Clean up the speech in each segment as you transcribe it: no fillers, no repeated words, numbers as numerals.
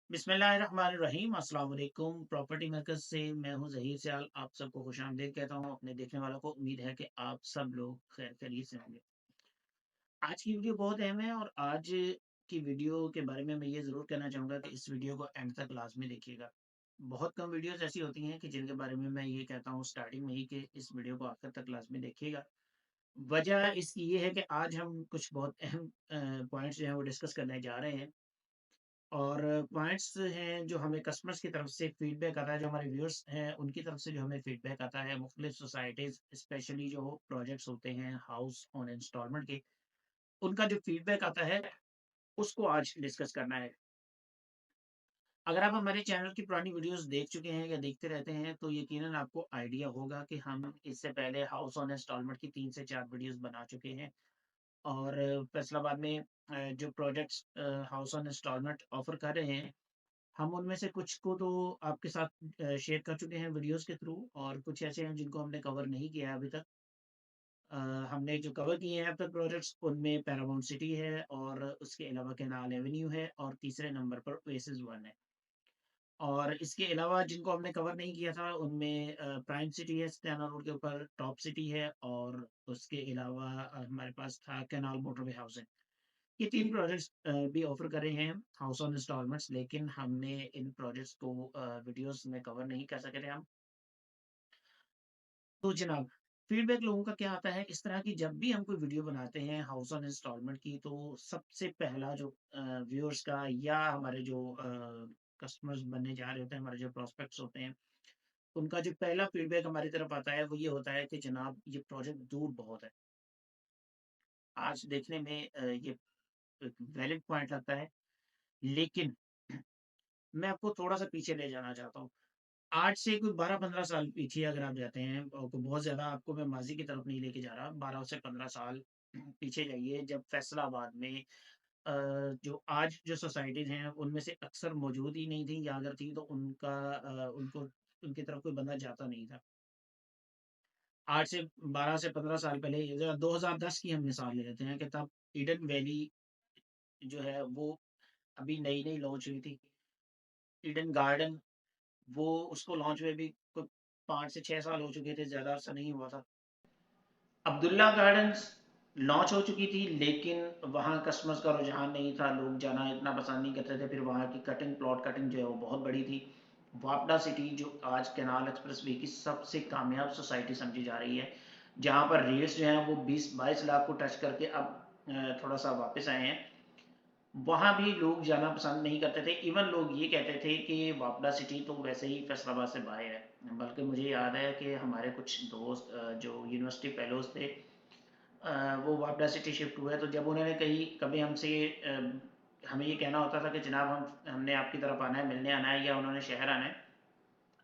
बिस्मिल्लाहिर्रहमानिर्रहीम अस्सलाम वालेकुम। प्रॉपर्टी मरकज़ से मैं हूं ज़हीर सियाल। आप सबको खुशामदीद कहता हूं। अपने देखने वालों को उम्मीद है कि आप सब लोग खैर खैरियत से होंगे। आज की वीडियो बहुत अहम है और आज की वीडियो के बारे में मैं ये ज़रूर कहना चाहूँगा कि इस वीडियो को एंड तक लाज़मी देखिएगा। बहुत कम वीडियोज़ ऐसी होती हैं कि जिनके बारे में मैं ये कहता हूँ स्टार्टिंग में ही कि इस वीडियो को आखिर तक लाज़मी देखिएगा। वजह इसकी ये है कि आज हम कुछ बहुत अहम पॉइंट्स जो हैं वो डिस्कस करने जा रहे हैं। और पॉइंट्स हैं जो हमें कस्टमर्स की तरफ से फीडबैक आता है, जो हमारे व्यूअर्स हैं उनकी तरफ से जो हमें फीडबैक आता है मुख्तलिफ सोसाइटीज़ स्पेशली जो प्रोजेक्ट्स होते हैं हाउस ऑन इंस्टॉलमेंट के, उनका जो फीडबैक आता है उसको आज डिस्कस करना है। अगर आप हमारे चैनल की पुरानी वीडियोस देख चुके हैं या देखते रहते हैं तो यकीनन आपको आइडिया होगा कि हम इससे पहले हाउस ऑन इंस्टॉलमेंट की 3 से 4 वीडियोस बना चुके हैं। और फैसलाबाद में जो projects house on installment offer कर रहे हैं, हम उनमें से कुछ को तो आपके साथ शेयर कर चुके हैं वीडियोस के थ्रू, और कुछ ऐसे हैं जिनको हमने कवर नहीं किया है अभी तक। अ, हमने जो कवर किए हैं अब तक प्रोजेक्ट्स, उनमें पैरामाउंट सिटी है और उसके अलावा कैनाल एवेन्यू है और तीसरे नंबर पर ओएसिस वन है। और इसके अलावा जिनको हमने कवर नहीं किया था उनमें प्राइम सिटी है सत्याना रोड के ऊपर, टॉप सिटी है और उसके अलावा हमारे पास था कैनाल मोटरवे हाउसिंग। ये 3 प्रोजेक्ट्स भी ऑफ़र कर रहे हैं हाउस ऑन इंस्टॉलमेंट्स, लेकिन हमने इन प्रोजेक्ट्स को वीडियोज़ में कवर नहीं कर सके थे हम। तो जनाब, फीडबैक लोगों का क्या आता है इस तरह की, जब भी हम कोई वीडियो बनाते हैं हाउस ऑन इंस्टॉलमेंट की, तो सबसे पहला जो व्यूअर्स का या हमारे जो कस्टमर्स बनने जा रहे होते हैं, हमारे जो प्रोस्पेक्ट्स होते हैं, उनका जो पहला फीडबैक हमारी तरफ आता है वो ये होता है कि जनाब ये प्रोजेक्ट दूर बहुत है। आज देखने में ये एक वैलिड पॉइंट लगता है, लेकिन मैं आपको थोड़ा-सा पीछे ले जाना चाहता हूँ। आज से कोई 12-15 साल पीछे अगर आप जाते हैं, को बहुत ज़्यादा आपको मैं माज़ी की तरफ नहीं लेके जा रहा, 12 से 15 साल पीछे जाइए, जब फैसलाबाद में अ, जो आज जो सोसाइटीज़ हैं, उनमें से अक्सर मौजूद ही नहीं थी, या अगर थी तो उनको उनकी तरफ कोई बंदा जाता नहीं था। आज से 12 से 15 साल पहले, ज़रा 2010 की हम मिसाल ले लेते हैं कि तब ईडन वैली जो है वो अभी नई-नई लॉन्च हुई थी। ईडन गार्डन, वो उसको लॉन्च हुए भी कोई 5 से 6 साल हो चुके थे, ज़्यादा अरसा नहीं हुआ था। अब्दुल्ला गार्डन्स लॉन्च हो चुकी थी, लेकिन वहाँ कस्टमर्स का रुझान नहीं था, लोग जाना इतना पसंद नहीं करते थे। फिर वहाँ की कटिंग, प्लॉट कटिंग जो है वो बहुत बड़ी थी। वापडा सिटी जो आज कैनाल एक्सप्रेसवे की सबसे कामयाब सोसाइटी समझी जा रही है, जहाँ पर रेट्स जो हैं वो 20-22 लाख को टच करके अब थोड़ा सा वापस आए हैं। वहाँ भी लोग जाना पसंद नहीं करते थे। इवन लोग ये कहते थे कि वापडा सिटी तो वैसे ही फैसलाबाद से बाहर है। बल्कि मुझे याद है कि हमारे कुछ दोस्त जो यूनिवर्सिटी फेलोज़ थे, वो वापडा सिटी शिफ्ट हुए, तो जब उन्होंने कहीं कभी हमसे हमें ये कहना होता था कि जनाब हमने आपकी तरफ आना है, मिलने आना है या उन्होंने शहर आना है,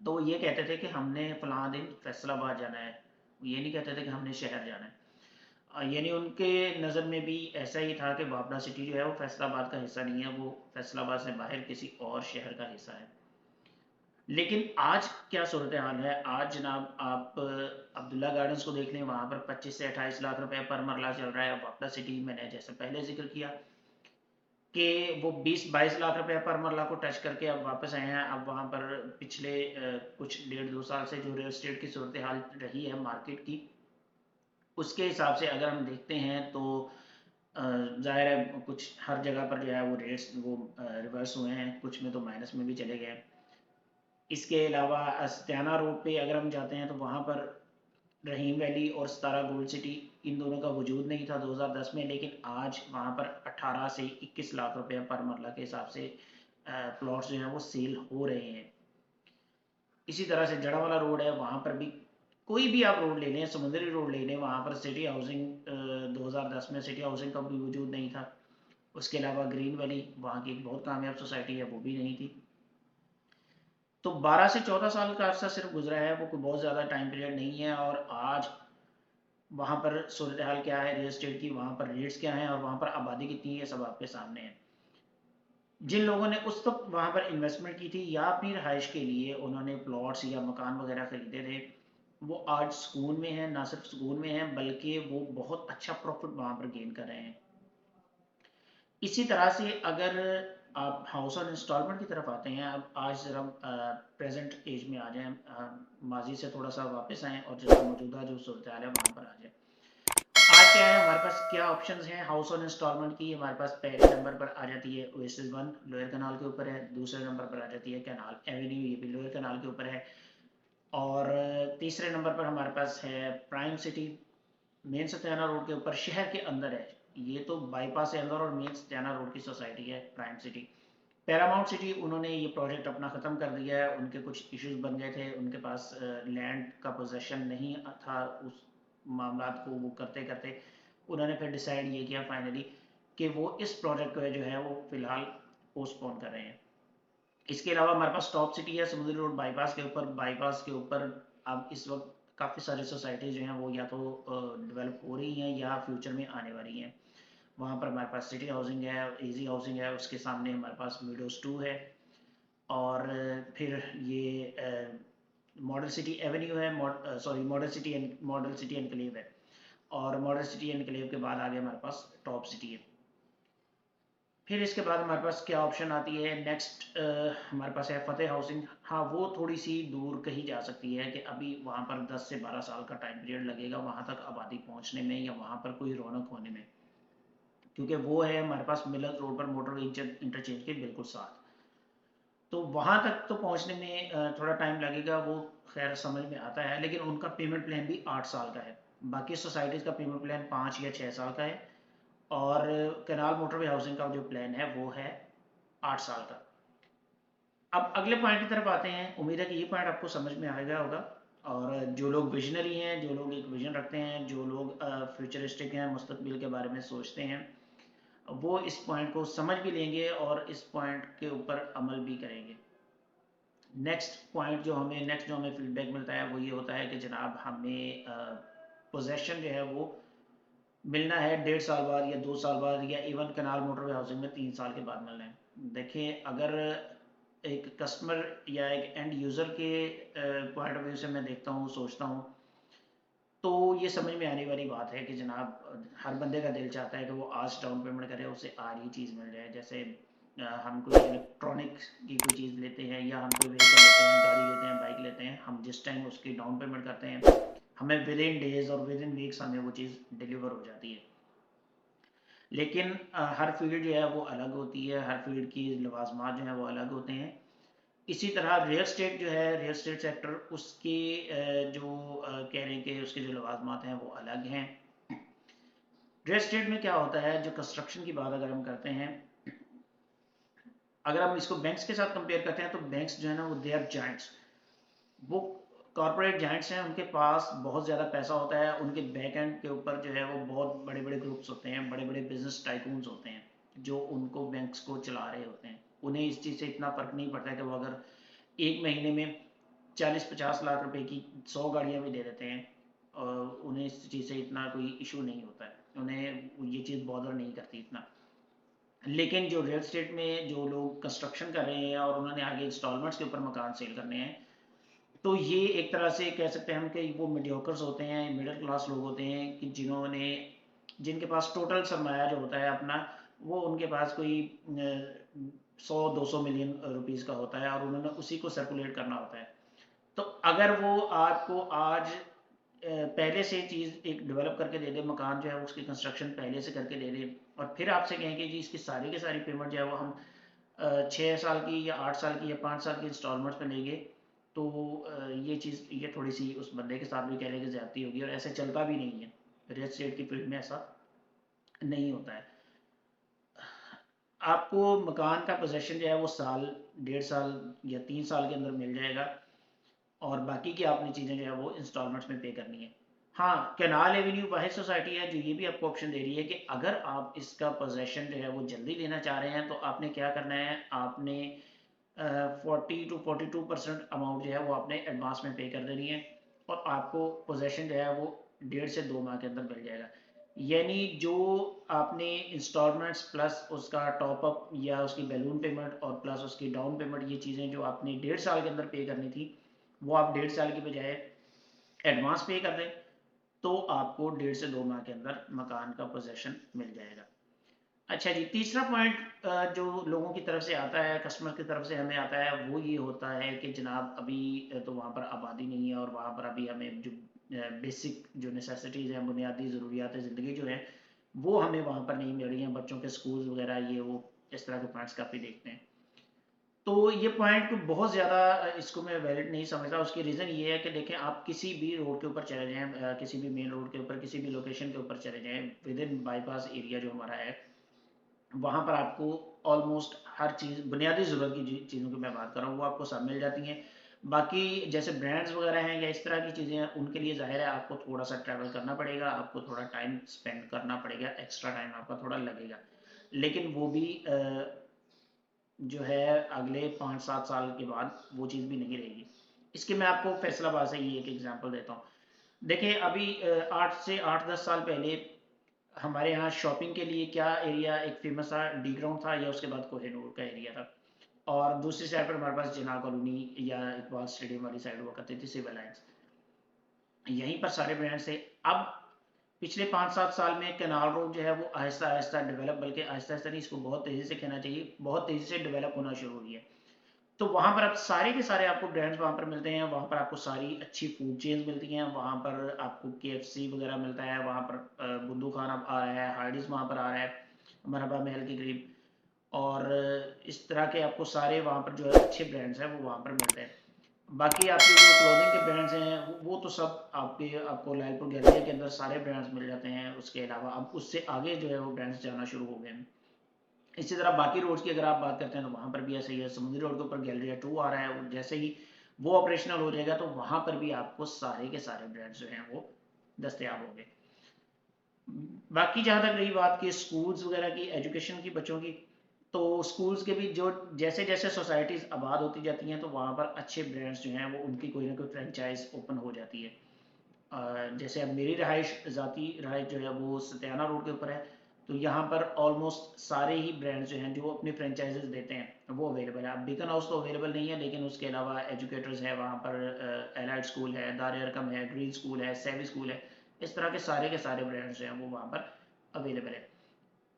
तो वो ये कहते थे कि हमने फ़लाँ दिन फैसलाबाद जाना है। ये नहीं कहते थे कि हमने शहर जाना है। यानी उनके नज़र में भी ऐसा ही था कि बाबरा सिटी जो है वो फैसलाबाद का हिस्सा नहीं है, वो फैसलाबाद से बाहर किसी और शहर का हिस्सा है। लेकिन आज क्या सूरत हाल है? आज जनाब आप अब्दुल्ला गार्डन्स को देख लें, वहाँ पर 25 से 28 लाख रुपए पर मरला चल रहा है। बाबरा सिटी मैंने जैसे पहले जिक्र किया कि वो 20-22 लाख रुपए पर मरला को टच करके अब वापस आए हैं। अब वहाँ पर पिछले कुछ 1.5-2 साल से जो रियल एस्टेट की सूरत हाल रही है मार्केट की, उसके हिसाब से अगर हम देखते हैं तो ज़ाहिर है कुछ हर जगह पर जो है वो रेट्स वो रिवर्स हुए हैं, कुछ में तो माइनस में भी चले गए हैं। इसके अलावा अस्तियाना रोड पे अगर हम जाते हैं तो वहाँ पर रहीम वैली और सतारा गोल्ड सिटी, इन दोनों का वजूद नहीं था 2010 में, लेकिन आज वहाँ पर 18 से 21 लाख रुपए पर मरला के हिसाब से प्लॉट्स जो हैं वो सेल हो रहे हैं। इसी तरह से जड़ा वाला रोड है, वहाँ पर भी कोई भी आप रोड ले लें, समुद्री रोड ले लें, वहाँ पर सिटी हाउसिंग 2010 में सिटी हाउसिंग का भी वजूद नहीं था। उसके अलावा ग्रीन वैली वहाँ की एक बहुत कामयाब सोसाइटी है, वो भी नहीं थी। तो 12 से 14 साल का अरसा सिर्फ गुजरा है, वो कोई बहुत ज़्यादा टाइम पीरियड नहीं है। और आज वहाँ पर सूरत हाल क्या है रियल एस्टेट की, वहाँ पर रेट्स क्या हैं और वहाँ पर आबादी कितनी है, सब आपके सामने है। जिन लोगों ने उस वक्त वहाँ पर इन्वेस्टमेंट की थी या अपनी रहाइश के लिए उन्होंने प्लॉट्स या मकान वगैरह खरीदे थे, वो आज सुकून में है, ना सिर्फ सुकून में है बल्कि वो बहुत अच्छा प्रॉफिट वहाँ पर गेन कर रहे हैं। इसी तरह से अगर आप हाउस ऑन इंस्टॉलमेंट की तरफ आते हैं। अब आज ज़रा प्रेजेंट एज में आ जाएं, माजी से थोड़ा सा वापस आएँ और जरा मौजूदा जो सूरत हाल है वहाँ पर आ जाएँ। आज क्या है हमारे पास, क्या ऑप्शंस हैं हाउस ऑन इंस्टॉलमेंट की। हमारे पास पहले नंबर पर आ जाती है ओएसिस वन, लोअर कनाल के ऊपर है। दूसरे नंबर पर आ जाती है कैनाल एवेन्यू, ये भी लोअर कनाल के ऊपर है। और तीसरे नंबर पर हमारे पास है प्राइम सिटी, मेन सत्याना रोड के ऊपर, शहर के अंदर है। ये तो बाईपास से अंदर और मेन सत्याना रोड की सोसाइटी है प्राइम सिटी। पैरामाउंट सिटी उन्होंने ये प्रोजेक्ट अपना ख़त्म कर दिया है, उनके कुछ इश्यूज बन गए थे, उनके पास लैंड का पोजेशन नहीं था। उस मामला को वो करते करते उन्होंने फिर डिसाइड ये किया फाइनली कि वो इस प्रोजेक्ट को जो है वो फ़िलहाल पोस्टपोन कर रहे हैं। इसके अलावा हमारे पास टॉप सिटी है समुद्री रोड बाईपास के ऊपर। बाईपास के ऊपर अब इस वक्त काफ़ी सारी सोसाइटीज़ जो हैं वो या तो डेवलप हो रही हैं या फ्यूचर में आने वाली हैं। वहाँ पर हमारे पास सिटी हाउसिंग है, इजी हाउसिंग है, उसके सामने हमारे पास विडोज टू है। और फिर ये मॉडल सिटी एवेन्यू है, सॉरी मॉडल सिटी एनक्लेव है। और मॉडल सिटी एनक्लेव के बाद आगे हमारे पास टॉप सिटी है। फिर इसके बाद हमारे पास क्या ऑप्शन आती है नेक्स्ट, हमारे पास है फतेह हाउसिंग। हाँ, वो थोड़ी सी दूर कही जा सकती है कि अभी वहाँ पर 10 से 12 साल का टाइम पीरियड लगेगा वहाँ तक आबादी पहुँचने में या वहाँ पर कोई रौनक होने में, क्योंकि वो है हमारे पास मिलत रोड पर मोटर इंटरचेंज के बिल्कुल साथ। तो वहाँ तक तो पहुँचने में थोड़ा टाइम लगेगा, वो खैर समझ में आता है। लेकिन उनका पेमेंट प्लान भी 8 साल का है। बाकी सोसाइटीज़ का पेमेंट प्लान 5 या 6 साल का है। और कैनाल मोटरवे हाउसिंग का जो प्लान है वो है 8 साल का। अब अगले पॉइंट की तरफ आते हैं। उम्मीद है कि ये पॉइंट आपको समझ में आ गया होगा। और जो लोग विजनरी हैं, जो लोग एक विजन रखते हैं, जो लोग फ्यूचरिस्टिक हैं, मुस्तकबिल के बारे में सोचते हैं, वो इस पॉइंट को समझ भी लेंगे और इस पॉइंट के ऊपर अमल भी करेंगे। नेक्स्ट जो हमें फीडबैक मिलता है वो ये होता है कि जनाब हमें पोजेशन जो है वो मिलना है 1.5 साल बाद या 2 साल बाद, या इवन कनाल मोटरवे हाउसिंग में 3 साल के बाद मिलना है। देखिए, अगर एक कस्टमर या एक एंड यूज़र के पॉइंट ऑफ व्यू से मैं देखता हूँ, सोचता हूँ, तो ये समझ में आने वाली बात है कि जनाब हर बंदे का दिल चाहता है कि वो आज डाउन पेमेंट करे, उसे आज ही चीज़ मिल जाए। जैसे हम कोई इलेक्ट्रॉनिक की कोई चीज़ लेते हैं या हम कोई व्हीकल लेते हैं, गाड़ी लेते हैं, बाइक लेते हैं, हम जिस टाइम उसकी डाउन पेमेंट करते हैं हमें विद इन डेज और विद इन वीक्स हमें वो चीज़ डिलीवर हो जाती है। लेकिन हर फील्ड जो है वो अलग होती है, हर फील्ड की लवाजमात जो है वो अलग होते हैं। इसी तरह रियल स्टेट जो है, रियल स्टेट सेक्टर, उसके जो कहने के उसके जो लवाजमात हैं वो अलग हैं। रियल स्टेट में क्या होता है, जो कंस्ट्रक्शन की बात अगर हम करते हैं, अगर हम इसको बैंक्स के साथ कंपेयर करते हैं तो बैंक्स जो है ना वो दे आर जाइंट्स। वो कॉरपोरेट जाइंट्स हैं, उनके पास बहुत ज़्यादा पैसा होता है, उनके बैक एंड के ऊपर जो है वो बहुत बड़े बड़े ग्रुप्स होते हैं, बड़े बड़े बिजनेस टाइकून्स होते हैं जो उनको बैंक्स को चला रहे होते हैं। उन्हें इस चीज़ से इतना फ़र्क नहीं पड़ता है कि वो अगर एक महीने में 40-50 लाख रुपए की 100 गाड़ियाँ भी दे देते हैं, और उन्हें इस चीज़ से इतना कोई इशू नहीं होता है, उन्हें ये चीज़ बॉदर नहीं करती इतना। लेकिन जो रियल स्टेट में जो लोग कंस्ट्रक्शन कर रहे हैं और उन्होंने आगे इंस्टॉलमेंट्स के ऊपर मकान सेल करने हैं, तो ये एक तरह से कह सकते हैं हम कि वो मीडियोकर्स होते हैं, मिडिल क्लास लोग होते हैं कि जिनके पास टोटल सरमाया जो होता है अपना, वो उनके पास कोई 100-200 मिलियन रुपीस का होता है और उन्होंने उसी को सर्कुलेट करना होता है। तो अगर वो आपको आज पहले से चीज़ एक डेवलप करके दे दे, मकान जो है उसकी कंस्ट्रक्शन पहले से करके दे दे, और फिर आपसे कहें कि जी इसकी सारी की सारी पेमेंट जो है वो हम 6 साल की या 8 साल की या 5 साल की इंस्टॉलमेंट्स में लेंगे, तो ये चीज़ ये थोड़ी सी उस बंदे के साथ भी कहने की ज़्यादती होगी, और ऐसे चलता भी नहीं है। रियल एस्टेट की फील्ड में ऐसा नहीं होता है। आपको मकान का पोजेशन जो है वो साल, 1.5 साल या 3 साल के अंदर मिल जाएगा, और बाकी की आपने चीज़ें जो है वो इंस्टॉलमेंट्स में पे करनी है। हाँ, कैनाल एवेन्यू वाहिद सोसाइटी है जो ये भी आपको ऑप्शन दे रही है कि अगर आप इसका पोजेशन जो है वो जल्दी लेना चाह रहे हैं तो आपने क्या करना है, आपने 40 to 42% अमाउंट जो है वो आपने एडवांस में पे कर देनी है, और आपको पोजेशन जो है वो 1.5 से 2 माह के अंदर मिल जाएगा। यानी जो आपने इंस्टॉलमेंट्स प्लस उसका टॉपअप या उसकी बैलून पेमेंट और प्लस उसकी डाउन पेमेंट, ये चीज़ें जो आपने 1.5 साल के अंदर पे करनी थी, वो आप 1.5 साल की बजाय एडवांस पे कर दें, तो आपको 1.5 से 2 माह के अंदर मकान का पोजेशन मिल जाएगा। अच्छा जी, तीसरा पॉइंट जो लोगों की तरफ से आता है, कस्टमर की तरफ से हमें आता है, वो ये होता है कि जनाब अभी तो वहाँ पर आबादी नहीं है और वहाँ पर अभी हमें जो बेसिक जो नेसेसिटीज़ हैं, बुनियादी ज़रूरियात ज़िंदगी जो है, वो हमें वहाँ पर नहीं मिल रही हैं। बच्चों के स्कूल्स वगैरह ये वो इस तरह के पॉइंट्स काफ़ी देखते हैं। तो ये पॉइंट को बहुत ज़्यादा इसको मैं वैलिड नहीं समझता। उसकी रीज़न ये है कि देखें, आप किसी भी रोड के ऊपर चले जाएँ, किसी भी मेन रोड के ऊपर, किसी भी लोकेशन के ऊपर चले जाएँ, विद इन बाईपास एरिया जो हमारा है, वहाँ पर आपको ऑलमोस्ट हर चीज़, बुनियादी ज़रूरत की चीज़ों की मैं बात कर रहा हूँ, वो आपको सब मिल जाती हैं। बाकी जैसे ब्रांड्स वगैरह हैं या इस तरह की चीज़ें हैं, उनके लिए ज़ाहिर है आपको थोड़ा सा ट्रैवल करना पड़ेगा, आपको थोड़ा टाइम स्पेंड करना पड़ेगा, एक्स्ट्रा टाइम आपका थोड़ा लगेगा। लेकिन वो भी जो है अगले 5-7 साल के बाद वो चीज़ भी नहीं रहेगी। इसके मैं आपको फैसलाबाद से ही एक एग्जांपल देता हूँ। देखिए अभी 8 से 10 साल पहले हमारे यहाँ शॉपिंग के लिए क्या एरिया एक फेमस था, डी ग्राउंड था, या उसके बाद कोहिनूर का एरिया था। और दूसरी साइड पर हमारे पास जिना कॉलोनी या इकबाल स्टेडियम वाली साइड हुआ करती थी, सिविल लाइन्स। यहीं पर सारे ब्रांड्स थे। अब पिछले 5-7 साल में कैनाल रोड जो है वो आहिस्ता आहिस्ता डेवलप, बल्कि आहिस्ता आहिस्ता नहीं, इसको बहुत तेज़ी से कहना चाहिए, बहुत तेज़ी से डेवलप होना शुरू हुई है। तो वहाँ पर अब सारे के सारे आपको ब्रांड्स वहाँ पर मिलते हैं, वहाँ पर आपको सारी अच्छी फूड चेन्स मिलती हैं, वहाँ पर आपको केएफसी वगैरह मिलता है, वहाँ पर बुद्धू खान अब आ रहा है, हार्डीज वहाँ पर आ रहा है मरहबा महल के करीब। और इस तरह के आपको सारे वहाँ पर जो है अच्छे ब्रांड्स हैं वो वहाँ पर मिलते हैं। बाकी आपके जो क्लोथिंग के ब्रांड्स हैं वो तो सब आपको लालपुर गैलरी के अंदर सारे ब्रांड्स मिल जाते हैं। उसके अलावा अब उससे आगे जो है वो ब्रांड्स जाना शुरू हो गए हैं। इसी तरह बाकी रोड्स की अगर आप बात करते हैं तो वहाँ पर भी ऐसे ही है। समुद्री रोड के ऊपर गैलरिया 2 आ रहा है, जैसे ही वो ऑपरेशनल हो जाएगा तो वहाँ पर भी आपको सारे के सारे ब्रांड्स जो हैं वो दस्तियाब होंगे। बाकी जहाँ तक रही बात की स्कूल्स वगैरह की, एजुकेशन की, बच्चों की, तो स्कूल्स के भी जो जैसे जैसे सोसाइटीज़ आबाद होती जाती हैं तो वहाँ पर अच्छे ब्रांड्स जो हैं वो उनकी कोई ना कोई फ्रेंचाइज ओपन हो जाती है। जैसे अब मेरी रहाइश, ज़ाती रहाइश जो है वो सत्याना रोड के ऊपर है। तो यहाँ पर ऑलमोस्ट सारे ही ब्रांड्स जो हैं जो अपनी फ्रेंचाइजेज देते हैं वो अवेलेबल है। अब बीकन हाउस तो अवेलेबल नहीं है, लेकिन उसके अलावा एजुकेटर्स है वहाँ पर, एलाइड स्कूल है, दार अरकम है, ग्रीन स्कूल है, सेवी स्कूल है। इस तरह के सारे ब्रांड्स जो हैं वो वहाँ पर अवेलेबल है।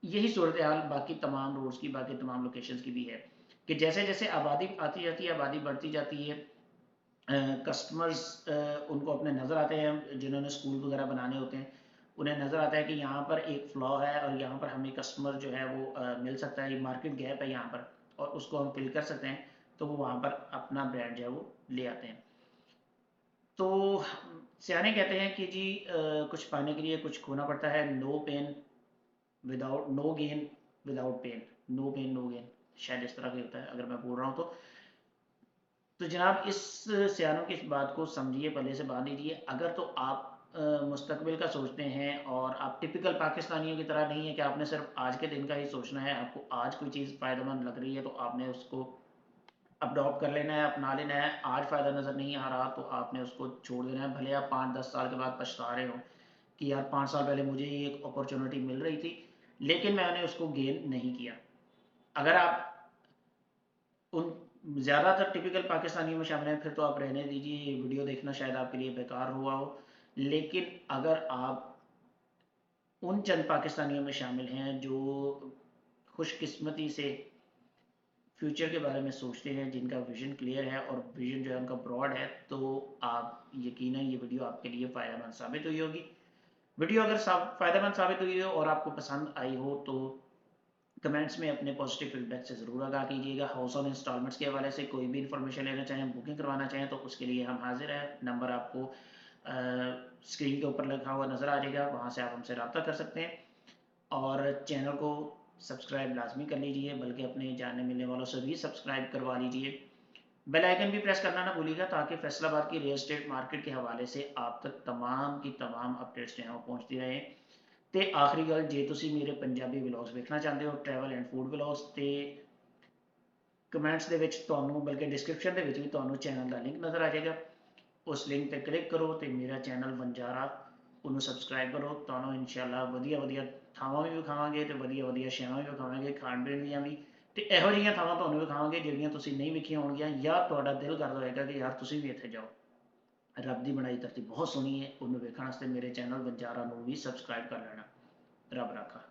यही सूरत हाल बाकी तमाम रोड्स की, बाकी तमाम लोकेशंस की भी है कि जैसे जैसे आबादी आती जाती है, आबादी बढ़ती जाती है, कस्टमर्स उनको अपने नज़र आते हैं, जिन्होंने स्कूल वगैरह बनाने होते हैं, उन्हें नज़र आता है कि यहाँ पर एक फ्लॉ है और यहाँ पर हमें कस्टमर जो है वो मिल सकता है, ये मार्केट गैप है यहाँ पर और उसको हम फिल कर सकते हैं। तो वो वहाँ पर अपना ब्रांड जो है वो ले आते हैं। तो सियाने कहते हैं कि जी कुछ पाने के लिए कुछ खोना पड़ता है। No pain without no gain without pain, no pain no gain, शायद इस तरह का होता है अगर मैं बोल रहा हूँ तो। जनाब इस सियानों की इस बात को समझिए, पहले से बांध लीजिए। अगर तो आप मुस्तकबिल का सोचते हैं और आप टिपिकल पाकिस्तानियों की तरह नहीं है कि आपने सिर्फ आज के दिन का ही सोचना है, आपको आज कोई चीज़ फ़ायदेमंद लग रही है तो आपने उसको अडॉप्ट कर लेना है, अपना लेना है। आज फ़ायदा नज़र नहीं आ रहा तो आपने उसको छोड़ देना है, भले आप 5-10 साल के बाद पछता रहे हो कि यार 5 साल पहले मुझे ये एक अपॉर्चुनिटी मिल रही थी लेकिन मैंने उसको गेन नहीं किया। अगर आप उन ज़्यादातर टिपिकल पाकिस्तानियों में शामिल हैं फिर तो आप रहने दीजिए, ये वीडियो देखना शायद आपके लिए बेकार हुआ हो। लेकिन अगर आप उन चंद पाकिस्तानियों में शामिल हैं जो खुशकिस्मती से फ्यूचर के बारे में सोचते हैं, जिनका विजन क्लियर है और विजन जो है उनका ब्रॉड है, तो आप यकीनन ये वीडियो आपके लिए फ़ायदेमंद साबित हुई होगी। वीडियो अगर फ़ायदेमंद साबित हुई हो और आपको पसंद आई हो तो कमेंट्स में अपने पॉजिटिव फीडबैक से ज़रूर आगाह कीजिएगा। हाउस ऑन इंस्टॉलमेंट्स के हवाले से कोई भी इन्फॉर्मेशन लेना चाहें, बुकिंग करवाना चाहें तो उसके लिए हम हाजिर हैं। नंबर आपको स्क्रीन के ऊपर लिखा हुआ नज़र आ जाएगा, वहाँ से आप हमसे रब्ता कर सकते हैं। और चैनल को सब्सक्राइब लाजमी कर लीजिए, बल्कि अपने जानने मिलने वालों से भी सब्सक्राइब करवा लीजिए। बेल आइकन भी प्रेस करना ना भूलिएगा ताकि फैसलाबाद की रियल एस्टेट मार्केट के हवाले से आप तक तमाम की तमाम अपडेट्स जो हैं वो पहुँचती रहें। ਤੇ आखिरी गल, जे तुसी मेरे पंजाबी व्लॉग्स देखना चाहते हो, ट्रैवल एंड फूड व्लॉग्स, तो कमेंट्स ਦੇ ਵਿੱਚ ਤੁਹਾਨੂੰ, ਬਲਕਿ ਡਿਸਕ੍ਰਿਪਸ਼ਨ ਦੇ ਵਿੱਚ ਵੀ ਤੁਹਾਨੂੰ ਚੈਨਲ ਦਾ ਲਿੰਕ ਨਜ਼ਰ ਆ ਜਾਏਗਾ। ਉਸ ਲਿੰਕ ਤੇ ਕਲਿੱਕ ਕਰੋ ਤੇ ਮੇਰਾ ਚੈਨਲ ਵਣਜਾਰਾ ਉਹਨੂੰ ਸਬਸਕ੍ਰਾਈਬ ਕਰੋ। ਤੁਹਾਨੂੰ ਇਨਸ਼ਾਅੱਲਾ ਵਧੀਆ ਵਧੀਆ ਥਾਵਾਂ ਵੀ ਵਿਖਾਵਾਂਗੇ ਤੇ ਵਧੀਆ ਵਧੀਆ ਸ਼ੈਆਂ ਵੀ ਵਿਖਾਵਾਂਗੇ, ਖਾਣ ਪੀਣ ਦੀਆਂ ਵੀ, ਤੇ ਇਹੋ ਜਿਹੀਆਂ ਥਾਵਾਂ ਤੁਹਾਨੂੰ ਵਿਖਾਵਾਂਗੇ ਜਿਹੜੀਆਂ ਤੁਸੀਂ ਨਹੀਂ ਵਿਖੀਆਂ ਹੋਣਗੀਆਂ ਜਾਂ ਤੁਹਾਡਾ ਦਿਲ ਕਰਦਾ ਹੋਏਗਾ ਕਿ ਯਾਰ ਤੁਸੀਂ ਵੀ ਇੱਥੇ ਜਾਓ। ਰੱਬ ਦੀ ਬਣਾਈ ਧਰਤੀ ਬਹੁਤ ਸੋਹਣੀ ਹੈ, ਉਹਨੂੰ ਵੇਖਣ ਵਾਸਤੇ ਮੇਰੇ ਚੈਨਲ ਵਣਜਾਰਾ ਨੂੰ ਵੀ ਸਬਸਕ੍ਰਾਈਬ ਕਰ ਲੈਣਾ। ਰੱਬ ਰਾਖਾ।